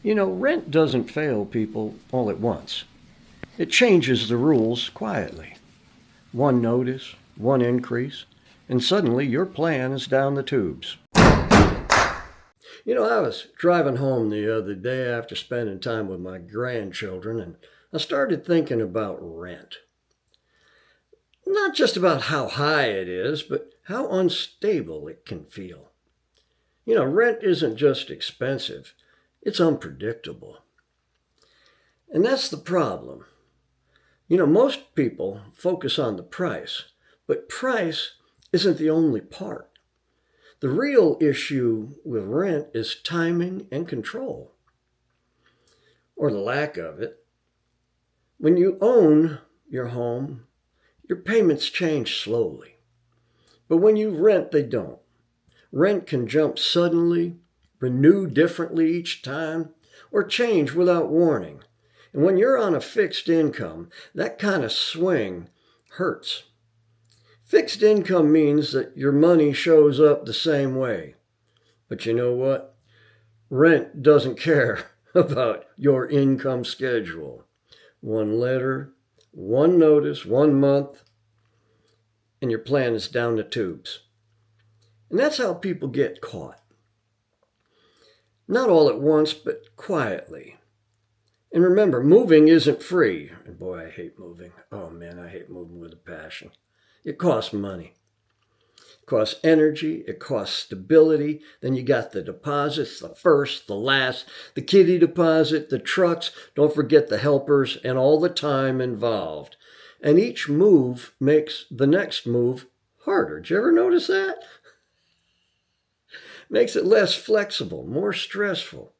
Rent doesn't fail people all at once. It changes the rules quietly. One notice, one increase, and suddenly your plan is down the tubes. I was driving home the other day after spending time with my grandchildren, and I started thinking about rent. Not just about how high it is, but how unstable it can feel. Rent isn't just expensive, it's unpredictable. And that's the problem. Most people focus on the price, but price isn't the only part. The real issue with rent is timing and control, or the lack of it. When you own your home, your payments change slowly. But when you rent, they don't. Rent can jump suddenly, renew differently each time, or change without warning. And when you're on a fixed income, that kind of swing hurts. Fixed income means that your money shows up the same way. But you know what? Rent doesn't care about your income schedule. One letter, one notice, 1 month, and your plan is down the tubes. And that's how people get caught. Not all at once, but quietly. And remember, moving isn't free. And boy, I hate moving. Oh man, I hate moving with a passion. It costs money. It costs energy. It costs stability. Then you got the deposits, the first, the last, the kiddie deposit, the trucks. Don't forget the helpers and all the time involved. And each move makes the next move harder. Did you ever notice that? Makes it less flexible, more stressful.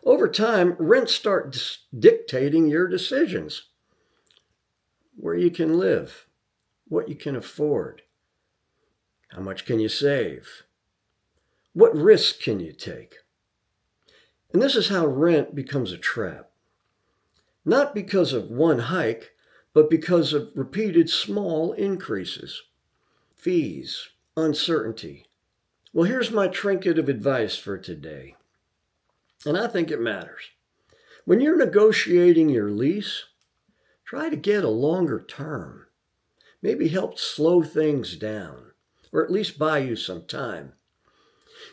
Over time, rents start dictating your decisions. Where you can live, what you can afford, how much can you save, what risks can you take. And this is how rent becomes a trap. Not because of one hike, but because of repeated small increases, fees, uncertainty. Well, here's my trinket of advice for today. And I think it matters. When you're negotiating your lease, try to get a longer term. Maybe help slow things down, or at least buy you some time.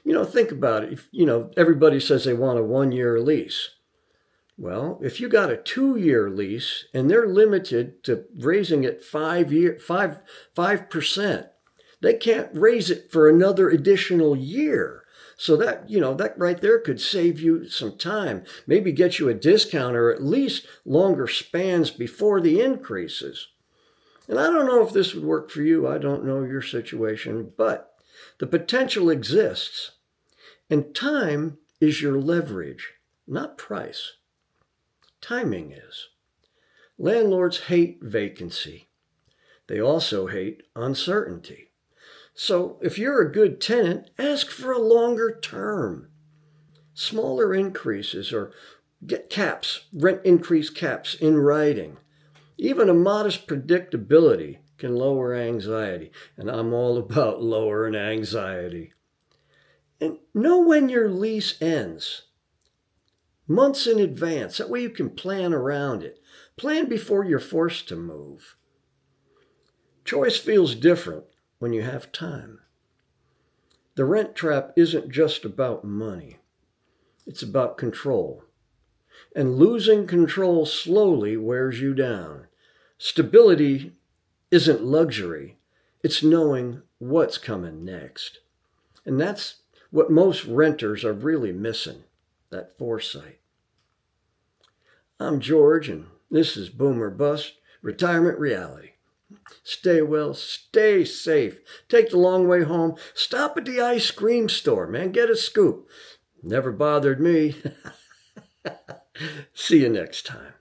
Think about it. Everybody says they want a 1-year lease. Well, if you got a 2-year lease and they're limited to raising it 5%, they can't raise it for another additional year. So that right there could save you some time, maybe get you a discount or at least longer spans before the increases. And I don't know if this would work for you. I don't know your situation, but the potential exists. And time is your leverage, not price. Timing is. Landlords hate vacancy. They also hate uncertainty. So if you're a good tenant, ask for a longer term. Smaller increases, or get caps, rent increase caps in writing. Even a modest predictability can lower anxiety. And I'm all about lowering anxiety. And know when your lease ends. Months in advance. That way you can plan around it. Plan before you're forced to move. Choice feels different when you have time. The rent trap isn't just about money. It's about control. And losing control slowly wears you down. Stability isn't luxury. It's knowing what's coming next. And that's what most renters are really missing, that foresight. I'm George, and this is Boom or Bust, Retirement Reality. Stay well, stay safe. Take the long way home. Stop at the ice cream store, man. Get a scoop. Never bothered me. See you next time.